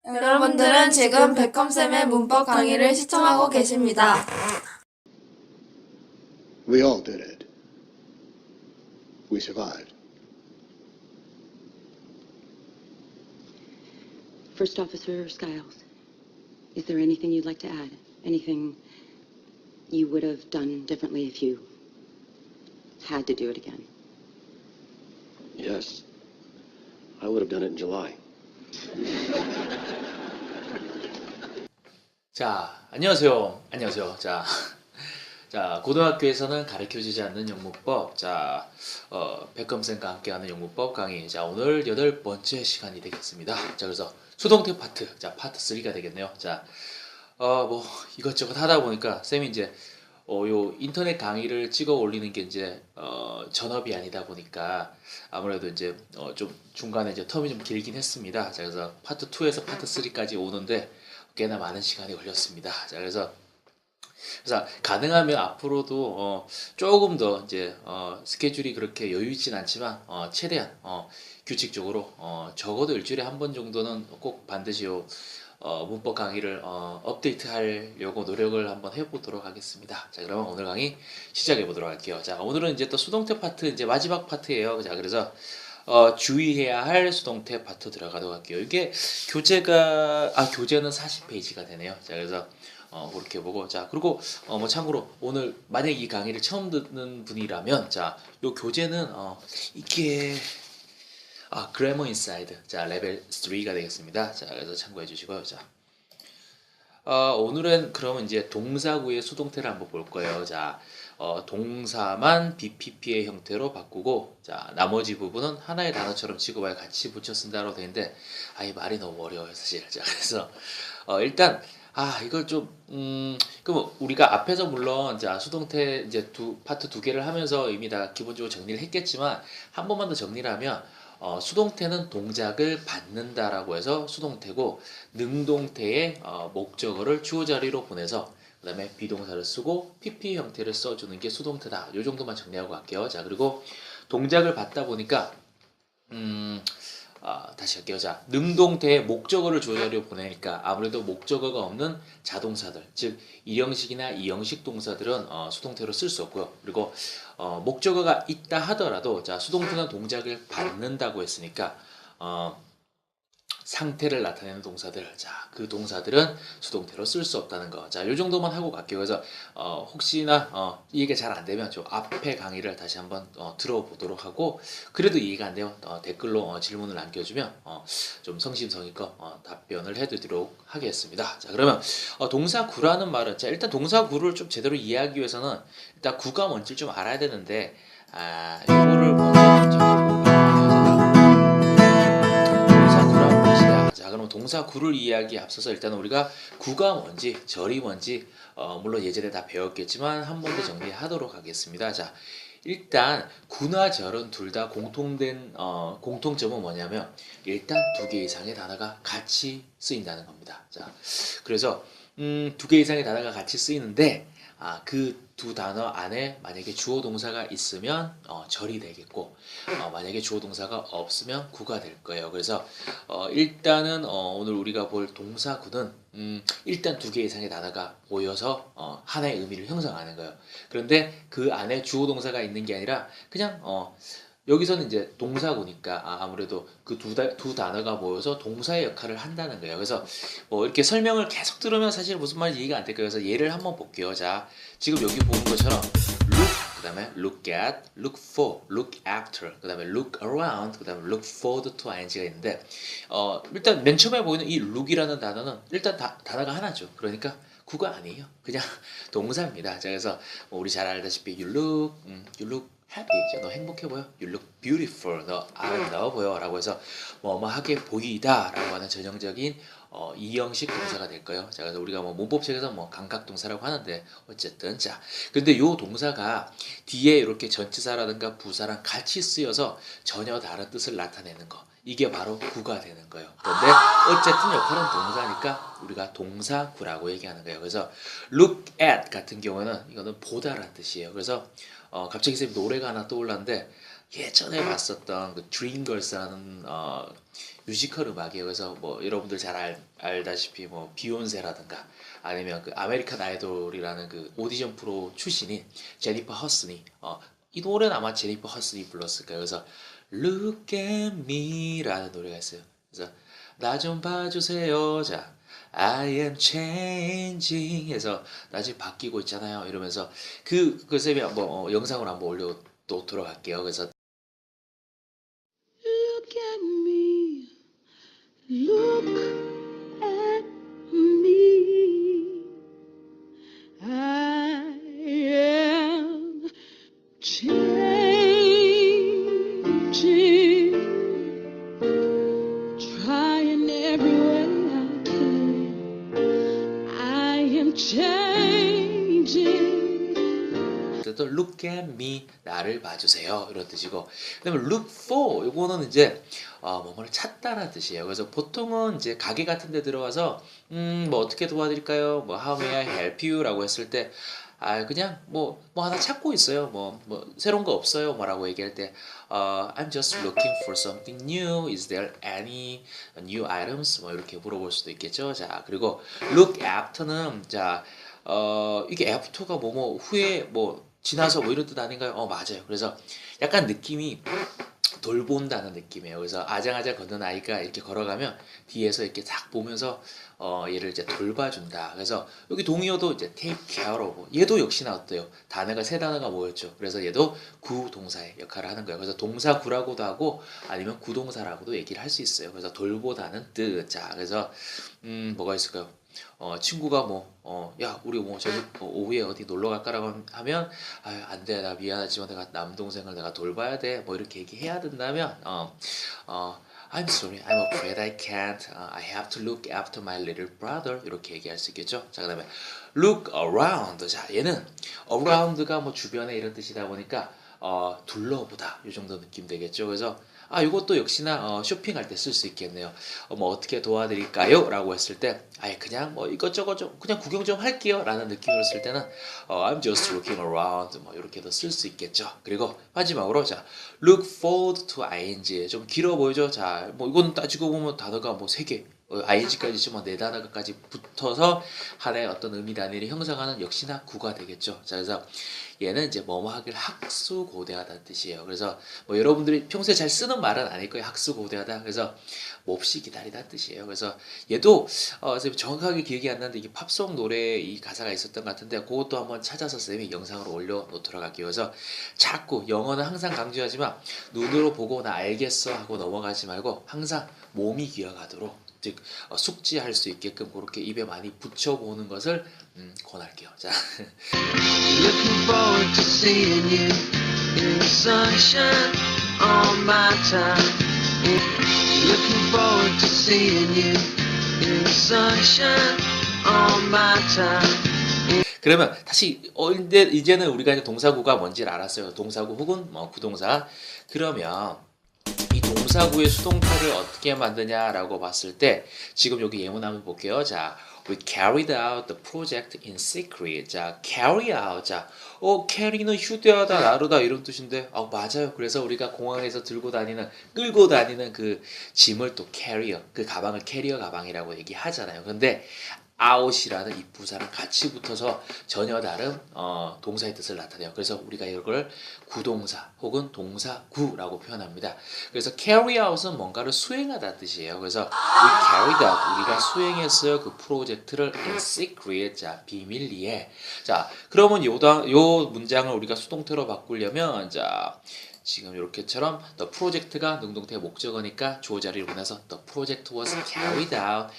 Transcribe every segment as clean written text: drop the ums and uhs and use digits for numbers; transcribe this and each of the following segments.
여러분들은 지금 백컴쌤의 문법 강의를 시청하고 계십니다. We all did it. We survived. First Officer Skiles, is there anything you'd like to add? Anything you would have done differently if you had to do it again? Yes. I would have done it in July. 자, 안녕하세요. 안녕하세요. 자, 고등학교에서는 가르쳐주지 않는 영문법. 자, 백컴쌤과 함께하는 영문법 강의. 자, 오늘 8번째 시간이 되겠습니다. 자, 그래서 수동태 파트. 자, 파트 3가 되겠네요. 자, 뭐, 이것저것 하다 보니까, 쌤이 이제, 요 인터넷 강의를 찍어 올리는 게 이제, 전업이 아니다 보니까, 아무래도 이제, 좀 중간에 이제 텀이 좀 길긴 했습니다. 자, 그래서 파트 2에서 파트 3까지 오는데, 꽤나 많은 시간이 걸렸습니다. 자, 그래서 가능하면 앞으로도 조금 더 이제 스케줄이 그렇게 여유 있진 않지만 최대한 규칙적으로 적어도 일주일에 한 번 정도는 꼭 반드시 문법 강의를 업데이트 하려고 노력을 한번 해보도록 하겠습니다. 자, 그러면 오늘 강의 시작해 보도록 할게요. 자, 오늘은 이제 또 수동태 파트 이제 마지막 파트예요. 자, 그래서 주의해야 할 수동태 파트 들어가도록 할게요. 이게 교재는 40페이지가 되네요. 자, 그래서 그렇게 보고, 자, 그리고 뭐 참고로 오늘 만약 이 강의를 처음 듣는 분이라면, 자, 요 교재는 이게 그래머 인사이드, 자, 레벨 3가 되겠습니다. 자, 그래서 참고해 주시고요. 자, 오늘은 그러면 이제 동사구의 수동태를 한번 볼 거예요. 자, 동사만 BPP의 형태로 바꾸고, 자, 나머지 부분은 하나의 단어처럼 취급하여 같이 붙여 쓴다고 되어 있는데, 이 말이 너무 어려워요, 사실. 자, 그래서, 일단, 이걸 좀, 그럼 우리가 앞에서 물론, 자, 수동태 이제 파트 2개를 하면서 이미 다 기본적으로 정리를 했겠지만, 한 번만 더 정리를 하면, 수동태는 동작을 받는다라고 해서 수동태고, 능동태의 목적어를 주어 자리로 보내서 그 다음에 비동사를 쓰고 PP 형태를 써주는 게 수동태다. 요 정도만 정리하고 갈게요. 자, 그리고 동작을 받다 보니까 다시 할게요. 자, 능동태의 목적어를 주어 자리로 보내니까 아무래도 목적어가 없는 자동사들, 즉 일형식이나 이형식 동사들은 수동태로 쓸 수 없고요. 그리고 목적어가 있다 하더라도, 자, 수동태는 동작을 받는다고 했으니까 상태를 나타내는 동사들, 자, 그 동사들은 수동태로 쓸 수 없다는 거. 자, 요 정도만 하고 갈게요. 그래서 혹시나 이해가 잘 안 되면 저 앞에 강의를 다시 한번 들어보도록 하고, 그래도 이해가 안 되면 댓글로 질문을 남겨주면 좀 성심성의껏 답변을 해드리도록 하겠습니다. 자, 그러면 동사구라는 말은, 자, 일단 동사구를 좀 제대로 이해하기 위해서는 일단 구가 뭔지 좀 알아야 되는데, 이거를 먼저 잠깐 보겠습니다. 자, 그럼 동사구를 이해하기에 앞서서 일단 우리가 구가 뭔지, 절이 뭔지 물론 예전에 다 배웠겠지만 한 번 더 정리하도록 하겠습니다. 자, 일단 구나 절은 둘 다 공통점은 뭐냐면 일단 2개 이상의 단어가 같이 쓰인다는 겁니다. 자, 그래서 2개 이상의 단어가 같이 쓰이는데 그 두 단어 안에 만약에 주어 동사가 있으면 절이 되겠고, 만약에 주어 동사가 없으면 구가 될 거예요. 그래서 일단은 오늘 우리가 볼 동사구는 일단 2개 이상의 단어가 모여서 하나의 의미를 형성하는 거예요. 그런데 그 안에 주어 동사가 있는 게 아니라 그냥 여기서는 이제 동사구니까 아무래도 그 두 단어가 모여서 동사의 역할을 한다는 거예요. 그래서 뭐 이렇게 설명을 계속 들으면 사실 무슨 말인지 이해가 안 될 거예요. 그래서 예를 한번 볼게요. 자, 지금 여기 보는 것처럼 look, 그 다음에 look at, look for, look after, 그 다음에 look around, 그 다음에 look forward to ing가 있는데, 일단 맨 처음에 보이는 이 look이라는 단어는 일단 단어가 하나죠. 그러니까 구가 아니에요. 그냥 동사입니다. 자, 그래서 뭐 우리 잘 알다시피 you look happy, 너 행복해 보여. You look beautiful, 너 아름다워 보여. 라고 해서 뭐뭐하게 보이다 라고 하는 전형적인 이형식 동사가 될 거예요. 자, 그래서 우리가 뭐 문법책에서 뭐 감각동사라고 하는데 어쨌든, 자, 근데 요 동사가 뒤에 이렇게 전치사라든가 부사랑 같이 쓰여서 전혀 다른 뜻을 나타내는 거, 이게 바로 구가 되는 거예요. 그런데 어쨌든 역할은 동사니까 우리가 동사구라고 얘기하는 거예요. 그래서 look at 같은 경우는 이거는 보다라는 뜻이에요. 그래서 갑자기 쌤 노래가 하나 떠올랐는데, 예전에 봤었던 그 드림걸스라는 뮤지컬 음악이에요. 그래서 뭐 여러분들 잘 알다시피 뭐 비욘세라든가 아니면 그 아메리칸 아이돌이라는 그 오디션 프로 출신인 제니퍼 허슨이 이 노래는 아마 제니퍼 허슨이 불렀을 거예요. 그래서 Look at me라는 노래가 있어요. 그래서 나 좀 봐주세요. 자, I am changing 해서 나 지금 바뀌고 있잖아요. 이러면서 그 쌤이 한번 영상을 한번 올려놓도록 할게요. 그래서 Look at me, look at me. I am changing, trying every way I can. I am changing. 또 look at me 나를 봐주세요 이런 뜻이고 그다음에 look for 이거는 이제 뭐뭐를 찾다라는 뜻이에요. 그래서 보통은 이제 가게 같은 데 들어가서 뭐 어떻게 도와드릴까요? 뭐 how may I help you라고 했을 때 그냥 뭐 하나 찾고 있어요. 뭐 새로운 거 없어요. 뭐라고 얘기할 때 I'm just looking for something new. Is there any new items? 뭐 이렇게 물어볼 수도 있겠죠. 자, 그리고 look after는 자 이게 after가 뭐뭐 후에 뭐 지나서 뭐 이런 뜻 아닌가요? 맞아요. 그래서 약간 느낌이 돌본다는 느낌이에요. 그래서 아장아장 걷는 아이가 이렇게 걸어가면 뒤에서 이렇게 딱 보면서 얘를 이제 돌봐준다. 그래서 여기 동의어도 이제 take care of 얘도 역시나 어때요? 단어가 세 단어가 모였죠. 그래서 얘도 구동사의 역할을 하는 거예요. 그래서 동사 구라고도 하고 아니면 구동사라고도 얘기를 할 수 있어요. 그래서 돌보다는 뜻. 자, 그래서 뭐가 있을까요? 친구가 야 우리 뭐 저기 오후에 어디 놀러 갈까라고 하면 안 돼, 나 미안하지만 내가 남동생을 내가 돌봐야 돼, 뭐 이렇게 얘기해야 된다면 I'm sorry, I'm afraid I can't. I have to look after my little brother. 이렇게 얘기할 수 있겠죠. 자, 그다음에 look around. 자, 얘는 around가 뭐 주변에 이런 뜻이다 보니까 둘러보다 이 정도 느낌 되겠죠. 그래서 이것도 역시나 쇼핑할 때 쓸 수 있겠네요. 뭐 어떻게 도와드릴까요? 라고 했을 때 그냥 뭐 이것저것 좀 그냥 구경 좀 할게요 라는 느낌으로 쓸 때는 I'm just looking around 뭐 이렇게도 쓸 수 있겠죠. 그리고 마지막으로 자 look forward to ing 좀 길어 보이죠. 자, 뭐 이건 따지고 보면 단어가 뭐 3개 ing까지 지금 4단어까지 붙어서 하나의 어떤 의미 단위를 형성하는 역시나 구가 되겠죠. 자, 그래서 얘는 이제 뭐뭐 하길 학수고대하다는 뜻이에요. 그래서 뭐 여러분들이 평소에 잘 쓰는 말은 아닐 거예요. 학수고대하다. 그래서 몹시 기다리다는 뜻이에요. 그래서 얘도 정확하게 기억이 안 나는데 이게 팝송 노래에 이 가사가 있었던 것 같은데 그것도 한번 찾아서 쌤이 영상으로 올려놓도록 할게요. 그래서 자꾸 영어는 항상 강조하지만 눈으로 보고 나 알겠어 하고 넘어가지 말고 항상 몸이 기억하도록 즉 숙지할 수 있게끔 그렇게 입에 많이 붙여보는 것을 권할게요. 자, Looking forward to seeing you in the sunshine all my time. Looking forward to seeing you in the sunshine all my time. 그러면 다시 이제는 우리가 이제 동사구가 뭔지를 알았어요. 동사구 혹은 뭐 구동사. 그러면 이 동사구의 수동태를 어떻게 만드냐라고 봤을 때 지금 여기 예문 한번 볼게요. 자, we carried out the project in secret. 자, carry out. 자, carry는 휴대하다, 나르다 이런 뜻인데, 맞아요. 그래서 우리가 공항에서 끌고 다니는 그 짐을 또 carrier, 그 가방을 캐리어 가방이라고 얘기하잖아요. 근데 out이라는 이 부사랑 같이 붙어서 전혀 다른 동사의 뜻을 나타내요. 그래서 우리가 이걸 구동사 혹은 동사구라고 표현합니다. 그래서 carry out은 뭔가를 수행하다는 뜻이에요. 그래서 we carried out 우리가 수행했어요. 그 프로젝트를 in secret 자 비밀리에. 자, 그러면 요 문장을 우리가 수동태로 바꾸려면 자 지금 이렇게처럼 the project가 능동태 목적어니까 주어 자리를 보내서 the project was carried out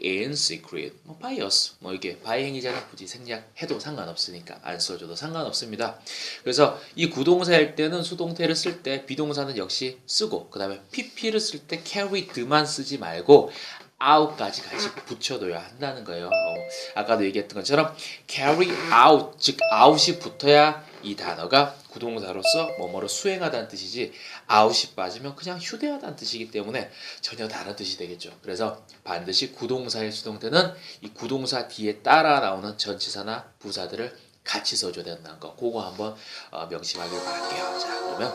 in secret. 뭐 by us. 뭐 이게 by 행위자는 굳이 생략해도 상관없으니까 안 써줘도 상관없습니다. 그래서 이 구동사일 때는 수동태를 쓸 때 비동사는 역시 쓰고 그다음에 pp를 쓸 때 carried만 쓰지 말고 out까지 같이 붙여둬야 한다는 거예요. 아까도 얘기했던 것처럼 carry out, 즉 out이 붙어야 이 단어가 구동사로서 뭐뭐를 수행하다는 뜻이지 out이 빠지면 그냥 휴대하다는 뜻이기 때문에 전혀 다른 뜻이 되겠죠. 그래서 반드시 구동사의 수동태는 이 구동사 뒤에 따라 나오는 전치사나 부사들을 같이 써줘야 된다는 거. 그거 한번 명심하길 바랄게요. 자, 그러면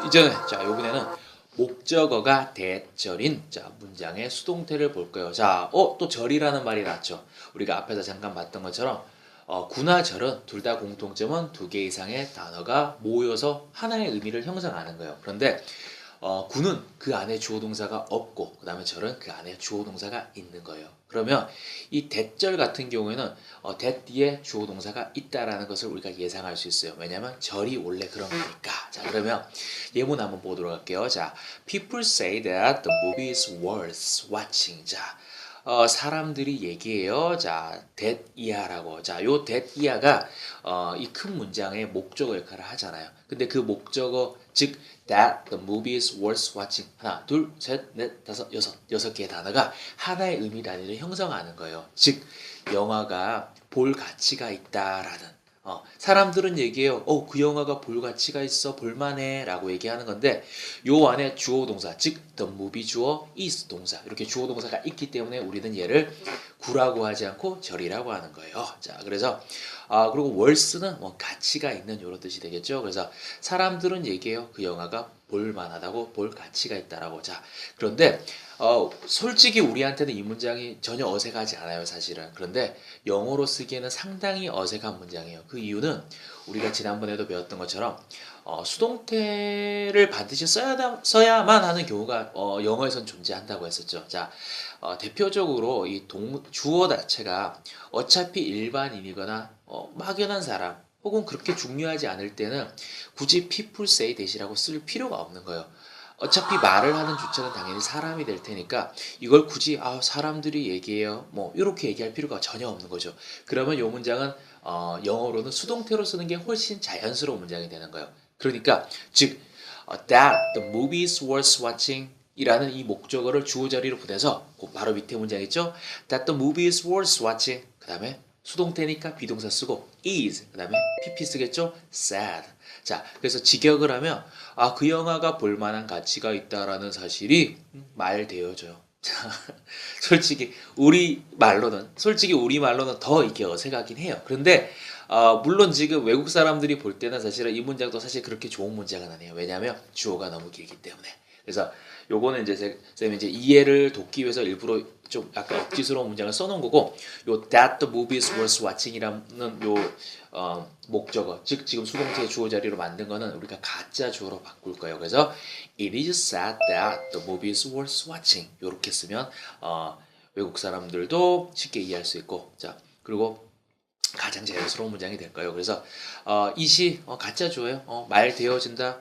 이전에 자 요번에는 목적어가 대절인 자 문장의 수동태를 볼 거예요. 자, 또 절이라는 말이 나왔죠. 우리가 앞에서 잠깐 봤던 것처럼 구나 절은 둘 다 공통점은 두 개 이상의 단어가 모여서 하나의 의미를 형성하는 거예요. 그런데 구는 그 안에 주어 동사가 없고 그 다음에 절은 그 안에 주어 동사가 있는 거예요. 그러면 이 대절 같은 경우에는 that 뒤에 주어 동사가 있다라는 것을 우리가 예상할 수 있어요. 왜냐하면 절이 원래 그런 거니까. 자, 그러면 예문 한번 보도록 할게요. 자, people say that the movie is worth watching. 자, 사람들이 얘기해요. 자, that 이하라고. 자, 요 that 이하가 이 큰 문장의 목적어 역할을 하잖아요. 근데 그 목적어 즉 that the movie is worth watching 하나, 둘, 셋, 넷, 다섯, 여섯 개의 단어가 하나의 의미 단위를 형성하는 거예요. 즉 영화가 볼 가치가 있다라는. 사람들은 얘기해요. 그 영화가 볼 가치가 있어, 볼만해 라고 얘기하는 건데 요 안에 주어 동사, 즉 the movie 주어, is 동사 이렇게 주어 동사가 있기 때문에 우리는 얘를 구라고 하지 않고 절이라고 하는 거예요. 자, 그래서 그리고 worth는 뭐 가치가 있는 이런 뜻이 되겠죠. 그래서 사람들은 얘기해요. 그 영화가 볼만하다고, 볼 가치가 있다라고. 자, 그런데 솔직히 우리한테는 이 문장이 전혀 어색하지 않아요, 사실은. 그런데 영어로 쓰기에는 상당히 어색한 문장이에요. 그 이유는 우리가 지난번에도 배웠던 것처럼 수동태를 반드시 써야만 하는 경우가 영어에선 존재한다고 했었죠. 자, 대표적으로 이 주어 자체가 어차피 일반인이거나 막연한 사람 혹은 그렇게 중요하지 않을 때는 굳이 people say that이라고 쓸 필요가 없는 거예요. 어차피 말을 하는 주체는 당연히 사람이 될 테니까 이걸 굳이 사람들이 얘기해요 뭐 이렇게 얘기할 필요가 전혀 없는 거죠. 그러면 이 문장은 영어로는 수동태로 쓰는 게 훨씬 자연스러운 문장이 되는 거예요. 그러니까 즉 that the movie is worth watching 이라는 이 목적어를 주어 자리로 보내서 바로 밑에 문장 있죠. that the movie is worth watching 그 다음에 수동태니까 비동사 쓰고 is 그 다음에 pp 쓰겠죠. sad. 자, 그래서 직역을 하면 그 영화가 볼만한 가치가 있다라는 사실이 말되어져요. 솔직히 우리 말로는 더 이게 어색하긴 해요. 그런데 물론 지금 외국 사람들이 볼 때는 사실은 이 문장도 사실 그렇게 좋은 문장은 아니에요. 왜냐하면 주어가 너무 길기 때문에. 그래서 요거는 이제 쌤이 이제 이해를 돕기 위해서 일부러 좀 약간 억지스러운 문장을 써놓은 거고, 요 that the movie is worth watching이라는 요 목적어, 즉 지금 수동태 주어 자리로 만든 거는 우리가 가짜 주어로 바꿀 거예요. 그래서 it is sad that the movie is worth watching 요렇게 쓰면 외국 사람들도 쉽게 이해할 수 있고, 자 그리고 가장 자연스러운 문장이 될 거예요. 그래서 이시 가짜 주어예요. 말 되어진다.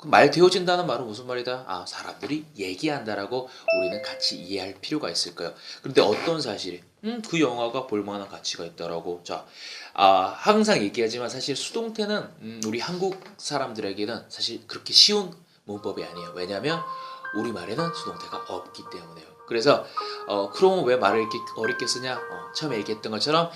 말 되어진다는 말은 무슨 말이다? 사람들이 얘기한다라고 우리는 같이 이해할 필요가 있을 거예요. 그런데 어떤 사실이 그 영화가 볼만한 가치가 있다라고. 자, 항상 얘기하지만 사실 수동태는 우리 한국 사람들에게는 사실 그렇게 쉬운 문법이 아니에요. 왜냐하면 우리말에는 수동태가 없기 때문에요. 그래서 그러면 왜 말을 이렇게 어렵게 쓰냐? 처음에 얘기했던 것처럼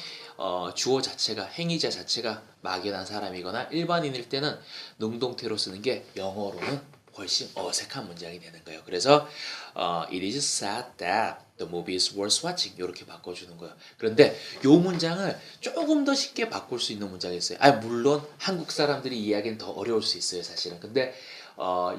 주어 자체가, 행위자 자체가 막연한 사람이거나 일반인일 때는 능동태로 쓰는 게 영어로는 훨씬 어색한 문장이 되는 거예요. 그래서 it is sad that the movie is worth watching 이렇게 바꿔주는 거예요. 그런데 이 문장을 조금 더 쉽게 바꿀 수 있는 문장이 있어요. 물론 한국 사람들이 이해하기는 더 어려울 수 있어요, 사실은. 근데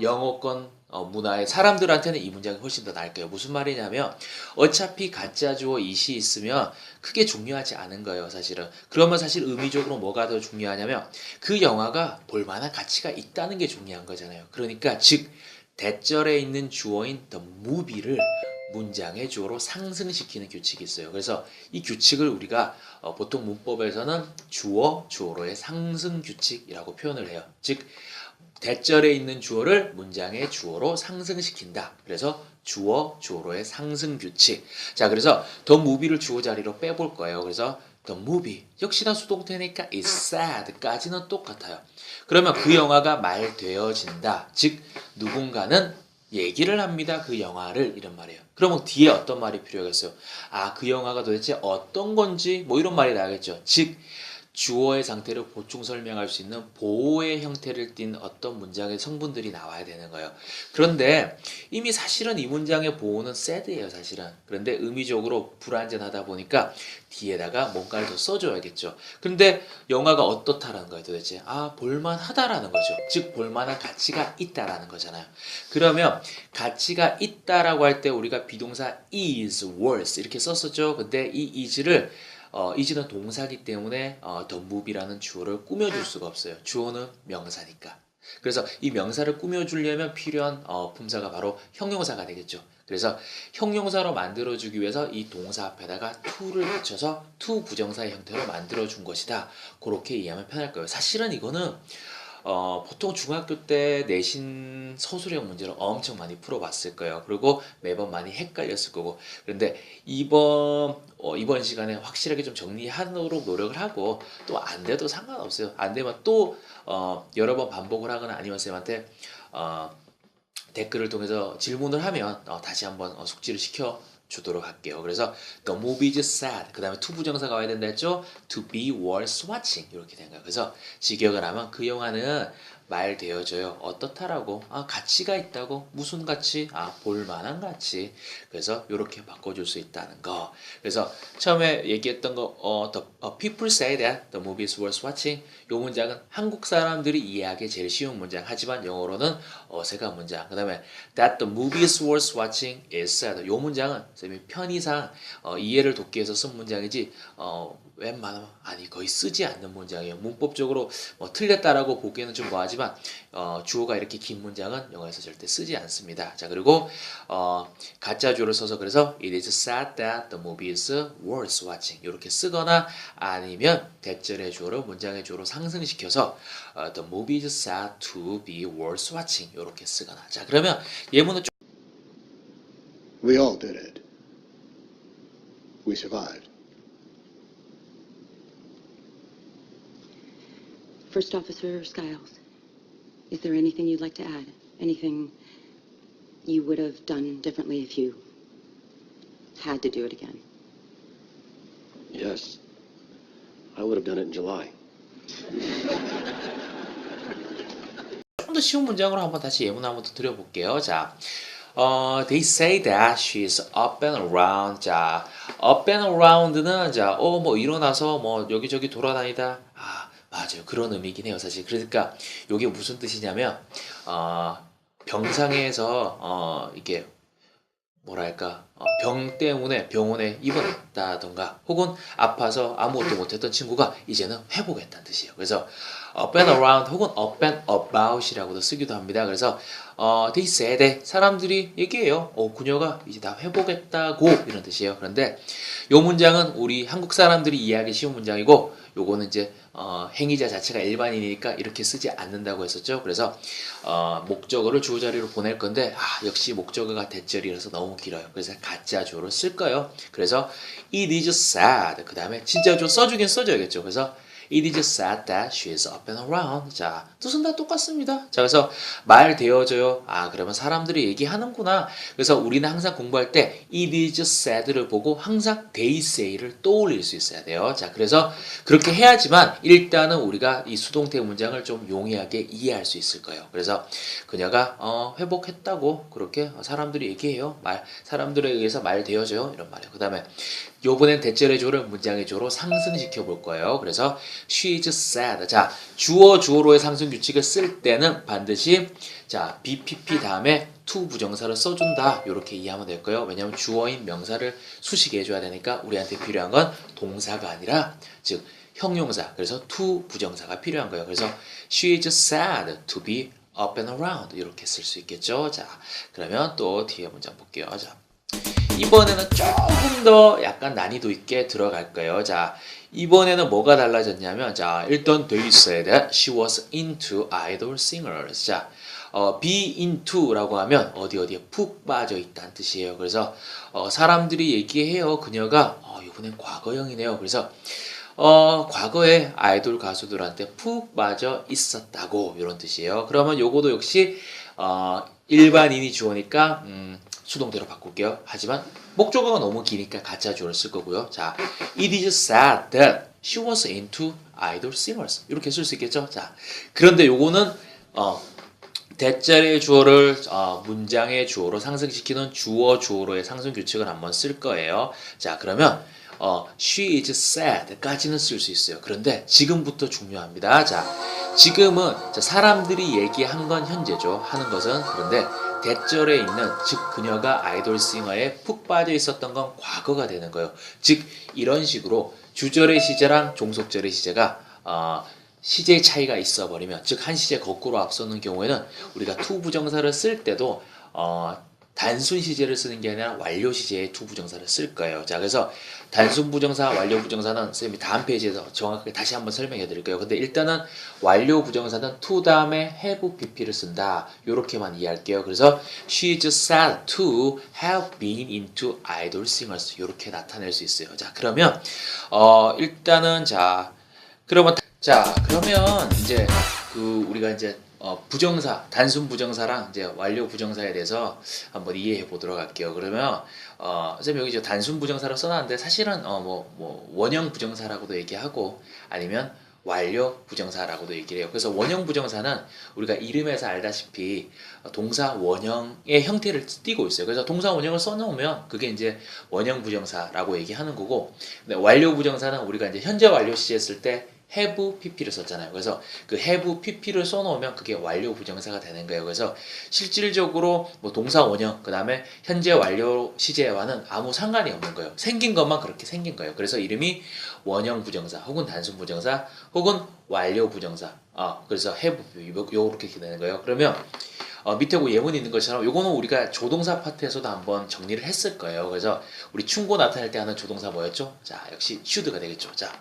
영어권 문화의 사람들한테는 이 문장이 훨씬 더 나을 거예요. 무슨 말이냐면 어차피 가짜 주어 이시 있으면 크게 중요하지 않은 거예요, 사실은. 그러면 사실 의미적으로 뭐가 더 중요하냐면 그 영화가 볼만한 가치가 있다는 게 중요한 거잖아요. 그러니까 즉 대절에 있는 주어인 the movie를 문장의 주어로 상승시키는 규칙이 있어요. 그래서 이 규칙을 우리가 보통 문법에서는 주어로의 상승 규칙이라고 표현을 해요. 즉 대절에 있는 주어를 문장의 주어로 상승시킨다. 그래서 주어로의 상승 규칙. 자, 그래서 the movie를 주어 자리로 빼볼 거예요. 그래서 the movie 역시나 수동태니까 is sad까지는 똑같아요. 그러면 그 영화가 말되어진다. 즉 누군가는 얘기를 합니다. 그 영화를 이런 말이에요. 그러면 뒤에 어떤 말이 필요하겠어요? 그 영화가 도대체 어떤 건지 뭐 이런 말이 나겠죠. 즉 주어의 상태를 보충 설명할 수 있는 보호의 형태를 띤 어떤 문장의 성분들이 나와야 되는 거예요. 그런데 이미 사실은 이 문장의 보호는 sad예요, 사실은. 그런데 의미적으로 불완전하다 보니까 뒤에다가 뭔가를 더 써줘야겠죠. 근데 영화가 어떻다라는 거예요, 도대체? 아, 볼만하다라는 거죠. 즉, 볼만한 가치가 있다라는 거잖아요. 그러면 가치가 있다라고 할 때 우리가 비동사 is worth 이렇게 썼었죠. 근데 이 is를 is는 동사기 때문에 the movie라는 주어를 꾸며줄 수가 없어요. 주어는 명사니까. 그래서 이 명사를 꾸며주려면 필요한 품사가 바로 형용사가 되겠죠. 그래서 형용사로 만들어주기 위해서 이 동사 앞에다가 to를 붙여서 to 부정사의 형태로 만들어준 것이다. 그렇게 이해하면 편할 거예요. 사실은 이거는 보통 중학교 때 내신 서술형 문제를 엄청 많이 풀어봤을 거예요. 그리고 매번 많이 헷갈렸을 거고. 그런데 이번 시간에 확실하게 좀 정리하도록 노력을 하고 또 안 돼도 상관없어요. 안 되면 또 여러 번 반복을 하거나 아니면 쌤한테 댓글을 통해서 질문을 하면 다시 한번 숙지를 시켜 주도록 할게요. 그래서 the movie is sad. 그 다음에 to 부정사가 와야 된다 했죠. to be worth watching 이렇게 된 거예요. 그래서 직역을 하면 그 영화는 말 되어져요. 어떻다라고? 아, 가치가 있다고? 무슨 가치? 아, 볼만한 가치. 그래서 이렇게 바꿔줄 수 있다는 거. 그래서 처음에 얘기했던 거, the people say that the movie is worth watching. 이 문장은 한국 사람들이 이해하기 제일 쉬운 문장. 하지만 영어로는 어색한 문장. 그 다음에 that the movie is worth watching is sad. 이 문장은 쌤이 편의상 이해를 돕기 위해서 쓴 문장이지 웬만하면 아니 거의 쓰지 않는 문장이에요. 문법적으로 틀렸다라고 보기에는 좀 뭐하지만 주어가 이렇게 긴 문장은 영어에서 절대 쓰지 않습니다. 자, 그리고 가짜 주어를 써서 그래서 it is sad that the movie is worth watching 이렇게 쓰거나 아니면 대절의 주어를 문장의 주어로 상승시켜서 the movie is sad to be worth watching 이렇게 쓰거나. 자, 그러면 예문은 좀 We all did it. We survived. First Officer Skiles, is there anything you'd like to add? Anything you would have done differently if you had to do it again? Yes. I would have done it in July. 좀 더 쉬운 문장으로 한번 다시 예문 한번 더 드려볼게요. 자, they say that she's up and around. 자, up and around는 자, 뭐 일어나서 뭐 여기저기 돌아다니다. 아, 맞아요. 그런 의미긴 해요, 사실. 그러니까 이게 무슨 뜻이냐면 병상에서 이게 뭐랄까 병 때문에 병원에 입원했다던가 혹은 아파서 아무것도 못했던 친구가 이제는 회복했다는 뜻이에요. 그래서 up and around 혹은 up and about이라고도 쓰기도 합니다. 그래서 they say that 사람들이 얘기해요. 그녀가 이제 다 회복했다고 이런 뜻이에요. 그런데 요 문장은 우리 한국 사람들이 이해하기 쉬운 문장이고 요거는 이제 행위자 자체가 일반인이니까 이렇게 쓰지 않는다고 했었죠. 그래서 목적어를 주어 자리로 보낼 건데 역시 목적어가 대절이라서 너무 길어요. 그래서 가짜 주어를 쓸 거예요. 그래서 it is sad 그 다음에 진짜 주어 써주긴 써줘야겠죠. 그래서 it is sad that she is up and around. 자, 뜻은 다 똑같습니다. 자, 그래서 말 되어져요. 그러면 사람들이 얘기하는구나. 그래서 우리는 항상 공부할 때 it is sad를 보고 항상 they say를 떠올릴 수 있어야 돼요. 자, 그래서 그렇게 해야지만 일단은 우리가 이 수동태 문장을 좀 용이하게 이해할 수 있을 거예요. 그래서 그녀가 회복했다고 그렇게 사람들이 얘기해요. 사람들에 의해서 말 되어져요. 이런 말이에요. 그 다음에 요번엔 대절의 조를 문장의 조로 상승시켜 볼 거예요. 그래서 she is sad. 자, 주어로의 상승 규칙을 쓸 때는 반드시 자, BPP 다음에 to 부정사를 써준다. 이렇게 이해하면 될 거예요. 왜냐하면 주어인 명사를 수식해 줘야 되니까 우리한테 필요한 건 동사가 아니라 즉 형용사. 그래서 to 부정사가 필요한 거예요. 그래서 she is sad to be up and around 이렇게 쓸 수 있겠죠. 자, 그러면 또 뒤에 문장 볼게요. 자, 이번에는 조금 더 약간 난이도 있게 들어갈 거예요. 자, 이번에는 뭐가 달라졌냐면, 자, 일단 they said that she was into idol singers. 자, be into라고 하면 어디에 푹 빠져 있다는 뜻이에요. 그래서 사람들이 얘기해요. 그녀가 이번엔 과거형이네요. 그래서 과거에 아이돌 가수들한테 푹 빠져 있었다고 이런 뜻이에요. 그러면 요거도 역시 일반인이 주어니까 수동태로 바꿀게요. 하지만 목적어가 너무 기니까 가짜 주어를 쓸 거고요. 자, it is sad that she was into idol singers 이렇게 쓸 수 있겠죠. 자, 그런데 요거는 대자리의 주어를 문장의 주어로 상승시키는 주어 주어로의 상승 규칙을 한번 쓸 거예요. 자, 그러면 she is sad까지는 쓸 수 있어요. 그런데 지금부터 중요합니다. 자, 지금은 사람들이 얘기한 건 현재죠. 하는 것은. 그런데 대절에 있는 즉 그녀가 아이돌 싱어에 푹 빠져 있었던 건 과거가 되는 거예요. 즉 이런 식으로 주절의 시제랑 종속절의 시제가 시제의 차이가 있어 버리면 즉 한 시제 거꾸로 앞서는 경우에는 우리가 to 부정사를 쓸 때도 단순 시제를 쓰는 게 아니라 완료 시제의 to 부정사를 쓸 거예요. 자, 그래서 단순 부정사, 완료 부정사는 선생님이 다음 페이지에서 정확하게 다시 한번 설명해 드릴게요. 근데 일단은 완료 부정사는 to 다음에 have pp를 쓴다. 요렇게만 이해할게요. 그래서 she is sad to have been into idol singers. 요렇게 나타낼 수 있어요. 자, 그러면 일단은 그러면 이제 우리가 이제 부정사, 단순 부정사랑 이제 완료 부정사에 대해서 한번 이해해 보도록 할게요. 그러면 선생님 여기 단순 부정사로 써놨는데 사실은 원형 부정사라고도 얘기하고 아니면 완료 부정사라고도 얘기를 해요. 그래서 원형 부정사는 우리가 이름에서 알다시피 동사 원형의 형태를 띠고 있어요. 그래서 동사 원형을 써놓으면 그게 이제 원형 부정사라고 얘기하는 거고, 근데 완료 부정사는 우리가 이제 현재 완료 시제 쓸 때 have pp를 썼잖아요. 그래서 그 have pp를 써놓으면 그게 완료 부정사가 되는 거예요. 그래서 실질적으로 동사 원형 그 다음에 현재 완료 시제와는 아무 상관이 없는 거예요. 생긴 것만 그렇게 생긴 거예요. 그래서 이름이 원형 부정사 혹은 단순 부정사 혹은 완료 부정사. 그래서 have 요렇게 되는 거예요. 그러면 밑에 예문 있는 것처럼 요거는 우리가 조동사 파트에서도 한번 정리를 했을 거예요. 그래서 우리 충고 나타낼 때 하는 조동사 뭐였죠? 자, 역시 should가 되겠죠. 자,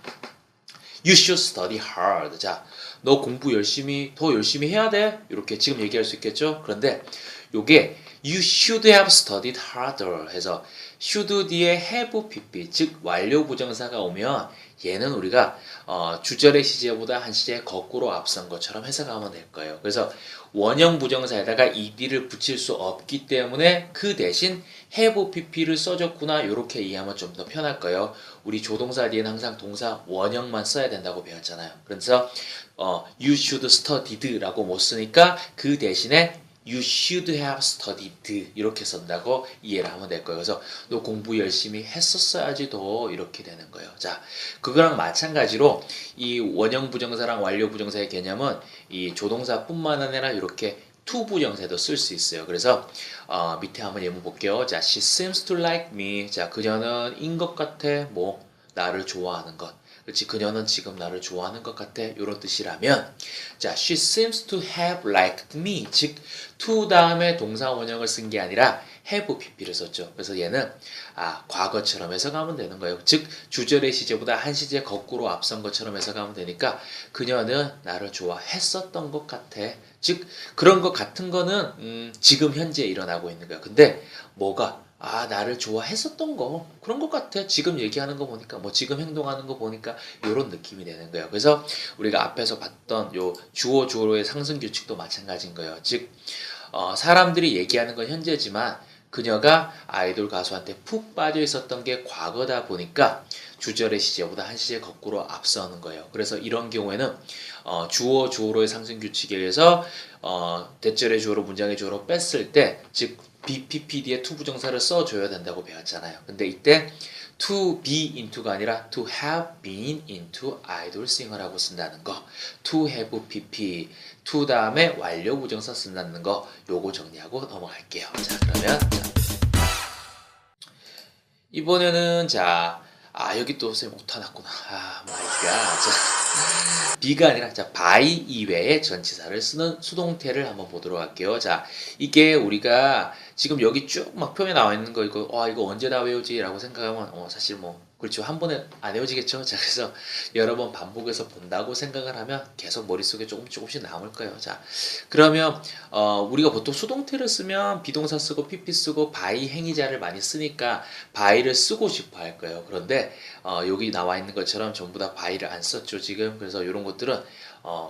You should study hard. 자, 너 공부 더 열심히 해야 돼. 이렇게 지금 얘기할 수 있겠죠? 그런데 요게 You should have studied harder 해서 should 뒤에 have pp 즉 완료 부정사가 오면 얘는 우리가 주절의 시제보다 한 시제 거꾸로 앞선 것처럼 해석하면 될 거예요. 그래서 원형 부정사에다가 ed를 붙일 수 없기 때문에 그 대신 have pp를 써줬구나 이렇게 이해하면 좀 더 편할 거예요. 우리 조동사 뒤에는 항상 동사 원형만 써야 된다고 배웠잖아요. 그래서 you should studied라고 못 쓰니까 그 대신에 You should have studied 이렇게 쓴다고 이해를 하면 될 거예요. 그래서 너 공부 열심히 했었어야지 더 이렇게 되는 거예요. 자, 그거랑 마찬가지로 이 원형 부정사랑 완료 부정사의 개념은 이 조동사뿐만 아니라 이렇게 to 부정사도 쓸 수 있어요. 그래서 밑에 한번 예문 볼게요. 자, she seems to like me. 자, 그녀는 인 것 같아. 나를 좋아하는 것. 그렇지, 그녀는 지금 나를 좋아하는 것 같아. 이런 뜻이라면, 자, she seems to have liked me. 즉, to 다음에 동사 원형을 쓴 게 아니라 have pp를 썼죠. 그래서 얘는 과거처럼 해석하면 되는 거예요. 즉, 주절의 시제보다 한 시제 거꾸로 앞선 것처럼 해석하면 되니까 그녀는 나를 좋아했었던 것 같아. 즉, 그런 것 같은 거는 지금 현재 일어나고 있는 거야. 근데 뭐가 나를 좋아했었던 거 그런 것 같아. 지금 얘기하는 거 보니까 지금 행동하는 거 보니까 이런 느낌이 되는 거예요. 그래서 우리가 앞에서 봤던 요 주어 주어로의 상승 규칙도 마찬가지인 거예요. 즉 사람들이 얘기하는 건 현재지만 그녀가 아이돌 가수한테 푹 빠져 있었던 게 과거다 보니까 주절의 시제보다 한 시제 거꾸로 앞서는 거예요. 그래서 이런 경우에는 주어 주어로의 상승 규칙에 의해서 대절의 주어로 문장의 주어로 뺐을 때 즉 BPPD에 to 부정사를 써줘야 된다고 배웠잖아요. 근데 이때 to be into가 아니라 to have been into idol singer라고 쓴다는 거, to have pp, to 다음에 완료 부정사 쓴다는 거, 요거 정리하고 넘어갈게요. 자, 그러면 이번에는 여기 또 쌤 못하놨구나. 마이 갓. B가 아니라 by 이외의 전치사를 쓰는 수동태를 한번 보도록 할게요. 자, 이게 우리가 지금 여기 쭉 막 표에 나와 있는 거 이거 언제 다 외우지? 라고 생각하면 사실 그렇죠. 한 번에 안 외워지겠죠. 자, 그래서 여러 번 반복해서 본다고 생각을 하면 계속 머릿속에 조금씩 남을 거예요. 자, 그러면 우리가 보통 수동태를 쓰면 비동사 쓰고 pp 쓰고 by 행위자를 많이 쓰니까 by를 쓰고 싶어 할 거예요. 그런데 여기 나와 있는 것처럼 전부 다 by를 안 썼죠, 지금. 그래서 이런 것들은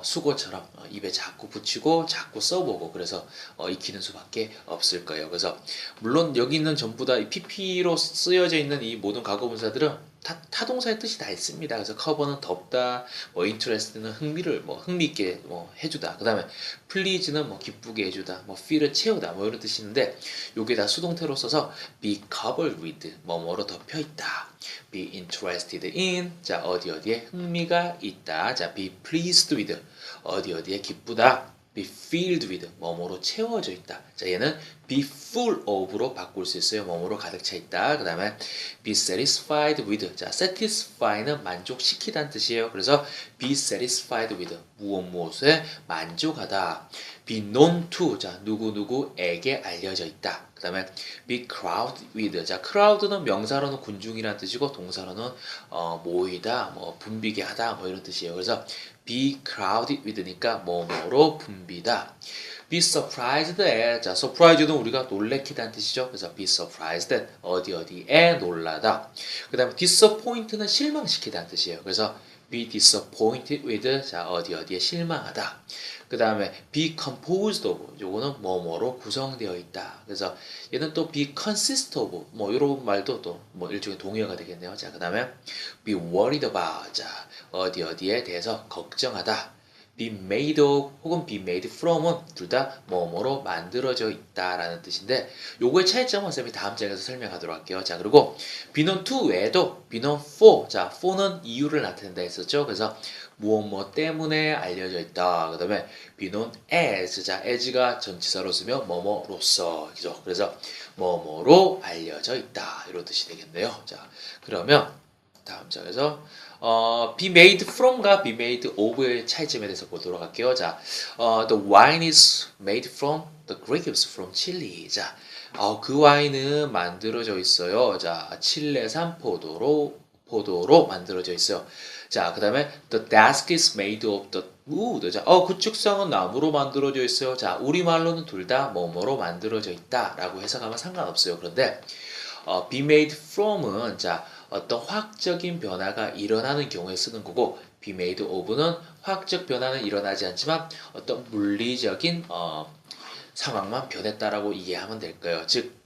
수고처럼 입에 자꾸 붙이고 자꾸 써보고 그래서 익히는 수밖에 없을 거예요. 그래서 물론 여기 있는 전부 다 pp로 쓰여져 있는 이 모든 과거 분사들은 타동사의 뜻이 다 있습니다. 그래서 cover는 덮다, 뭐 interest는 흥미를 뭐 흥미있게 뭐 해주다. 그다음에 please는 뭐 기쁘게 해주다, 뭐 feel을 채우다, 뭐 이런 뜻이 있는데 요게 다 수동태로 써서 be covered with 뭐뭐로 덮여 있다. be interested in 자 어디에 흥미가 있다. 자 be pleased with 어디에 기쁘다. be filled with 뭐뭐로 채워져 있다. 자 얘는 be full of로 바꿀 수 있어요. 뭐뭐로 가득 차 있다. 그 다음에 be satisfied with 자 satisfy는 만족시키다는 뜻이에요. 그래서 be satisfied with 무엇에 만족하다. be known to 자 누구누구에게 알려져 있다. 그 다음에 be crowded with 자 crowd는 명사로는 군중이라는 뜻이고 동사로는 모이다 뭐 붐비게 하다 뭐 이런 뜻이에요. 그래서 be crowded with니까 뭐뭐로 붐비다. be surprised at 자 surprised는 우리가 놀래키다는 뜻이죠. 그래서 be surprised at 어디에 놀라다. 그 다음에 disappoint는 실망시키다는 뜻이에요. 그래서 be disappointed with 자 어디에 실망하다. 그 다음에 be composed of 요거는 뭐뭐로 구성되어 있다. 그래서 얘는 또 be consist of 뭐 이런 말도 또 뭐 일종의 동의어가 되겠네요. 자 그 다음에 be worried about 자 어디에 대해서 걱정하다. be made of 혹은 be made from은 둘 다 뭐뭐로 만들어져 있다라는 뜻인데 요거의 차이점은 쌤이 다음 장에서 설명하도록 할게요. 자 그리고 be known to 외에도 be known for 자 for는 이유를 나타낸다 했었죠. 그래서 무엇 때문에 알려져 있다. 그 다음에 be known as 자 as가 전치사로 쓰면 뭐뭐로서 그죠. 그래서 뭐뭐로 알려져 있다 이런 뜻이 되겠네요. 자 그러면 다음 장에서 be made from과 be made of의 차이점에 대해서 보도록 할게요. 자, the wine is made from the grapes from Chile. 자, 그 와인은 만들어져 있어요. 자, 칠레산 포도로 만들어져 있어요. 자, 그 다음에 the desk is made of the wood. 자, 그 책상은 나무로 만들어져 있어요. 자, 우리말로는 둘 다 뭐뭐로 만들어져 있다라고 해석하면 상관없어요. 그런데 be made from은 자 어떤 화학적인 변화가 일어나는 경우에 쓰는 거고 be made of는 화학적 변화는 일어나지 않지만 어떤 물리적인 상황만 변했다라고 이해하면 될 거예요. 즉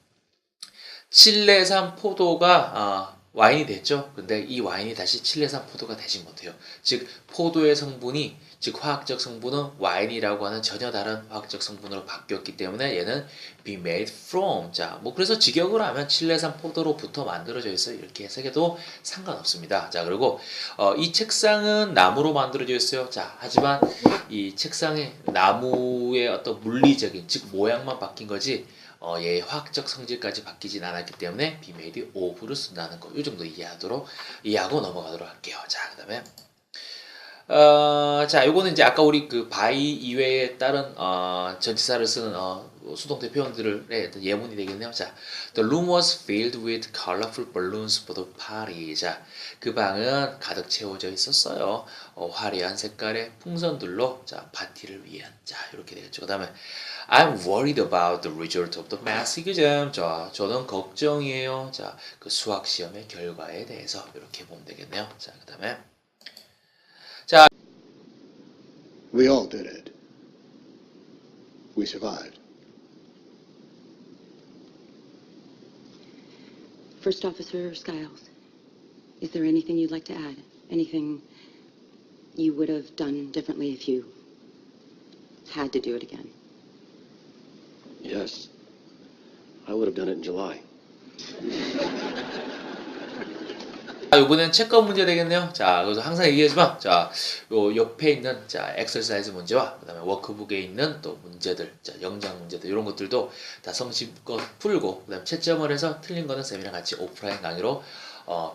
칠레산 포도가 와인이 됐죠. 근데 이 와인이 다시 칠레산 포도가 되지 못해요. 즉 포도의 성분이 즉 화학적 성분은 와인이라고 하는 전혀 다른 화학적 성분으로 바뀌었기 때문에 얘는 be made from 자 뭐 그래서 직역을 하면 칠레산 포도로부터 만들어져 있어요. 이렇게 해석해도 상관없습니다. 자 그리고 이 책상은 나무로 만들어져 있어요. 자 하지만 이 책상의 나무의 어떤 물리적인 즉 모양만 바뀐 거지 얘의 화학적 성질까지 바뀌진 않았기 때문에 be made of를 쓴다는 거. 이 정도 이해하고 넘어가도록 할게요. 자, 그 다음에 자, 요거는 이제 아까 우리 그 by 이외에 다른 전치사를 쓰는 수동태 표현들의 예문이 되겠네요. 자, the room was filled with colorful balloons for the party. 자, 그 방은 가득 채워져 있었어요. 화려한 색깔의 풍선들로 자 파티를 위한 자 이렇게 되겠죠. 그 다음에 I'm worried about the result of the math exam. 자, 저는 걱정이에요. 자, 그 수학 시험의 결과에 대해서 이렇게 보면 되겠네요. 자, 그 다음에 We all did it. We survived. First Officer Skiles, is there anything you'd like to add? Anything you would have done differently if you had to do it again? Yes. I would have done it in July. 이번엔 체크업 문제 되겠네요. 자, 그래서 항상 얘기하지만, 자, 요 옆에 있는, 자, 엑서사이즈 문제와, 그 다음에 워크북에 있는 또 문제들, 자, 영장 문제들, 이런 것들도 다 성심껏 풀고, 그 다음에 채점을 해서 틀린 거는 쌤이랑 같이 오프라인 강의로,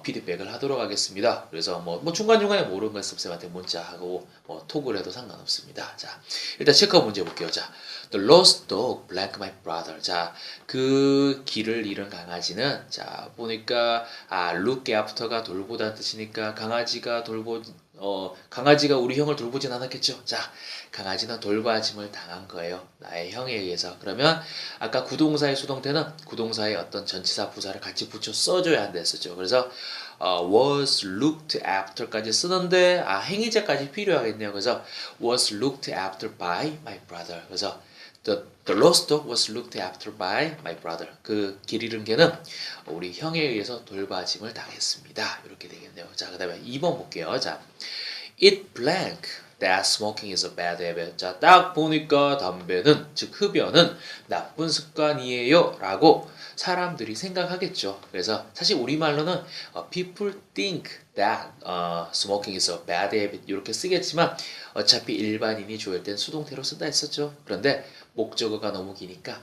피드백을 하도록 하겠습니다. 그래서 뭐 중간중간에 모르는 거 있으면 쌤한테 문자하고, 뭐 톡을 해도 상관없습니다. 자, 일단 체크업 문제 볼게요. 자, The lost dog, blank my brother. 자, 그 길을 잃은 강아지는, 자, 보니까, look after가 돌보다는 뜻이니까, 강아지가 우리 형을 돌보진 않았겠죠. 자, 강아지는 돌봐짐을 당한 거예요. 나의 형에 의해서. 그러면, 아까 구동사의 수동태는 구동사의 어떤 전치사 부사를 같이 붙여 써줘야 한다 했었죠. 그래서, was looked after까지 쓰는데, 행위자까지 필요하겠네요. 그래서, was looked after by my brother. 그래서, the The lost dog was looked after by my brother. 그 길 잃은 개는 우리 형에 의해서 돌봐짐을 당했습니다. 이렇게 되겠네요. 자, 그 다음에 2번 볼게요. 자, it blank that smoking is a bad habit. 자, 딱 보니까 담배는, 즉 흡연은 나쁜 습관이에요 라고 사람들이 생각하겠죠. 그래서 사실 우리말로는 people think that smoking is a bad habit 이렇게 쓰겠지만 어차피 일반인이 조일 땐 수동태로 쓴다 했었죠. 그런데 목적어가 너무 기니까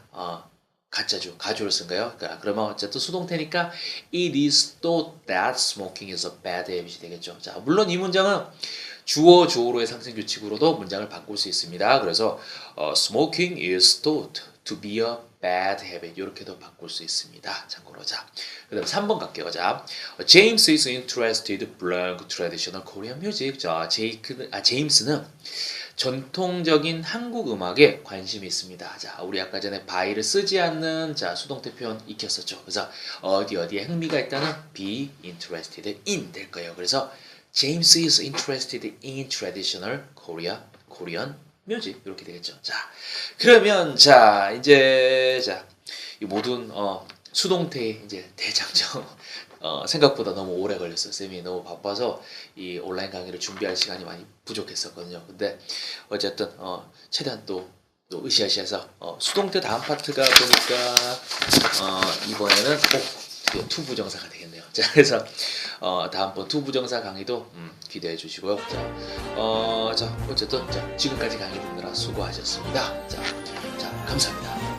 가짜죠. 가주를 쓴 거예요. 그러면 어쨌든 수동태니까 it is thought that smoking is a bad habit이 되겠죠. 자, 물론 이 문장은 주어 주어로의 상생 규칙으로도 문장을 바꿀 수 있습니다. 그래서 smoking is thought to be a bad habit 이렇게도 바꿀 수 있습니다. 참고로. 자, 그다음 3번 갈게요. 자, James is interested blank traditional Korean music. 자, 제임스는 전통적인 한국 음악에 관심이 있습니다. 자, 우리 아까 전에 by를 쓰지 않는 자 수동태 표현 익혔었죠. 그래서 어디에 흥미가 있다는 be interested in 될 거예요. 그래서 James is interested in traditional Korean music 이렇게 되겠죠. 자, 그러면 자 이제 이 모든 수동태 이제 대장정 생각보다 너무 오래 걸렸어요. 쌤이 너무 바빠서 이 온라인 강의를 준비할 시간이 많이 부족했었거든요. 근데 어쨌든 최대한 또 으쌰으쌰해서 수동태 다음 파트가 보니까 이번에는 투부정사가 되겠네요. 자, 그래서 다음번 투부정사 강의도 기대해 주시고요. 자, 어쨌든 지금까지 강의 듣느라 수고하셨습니다. 자, 감사합니다.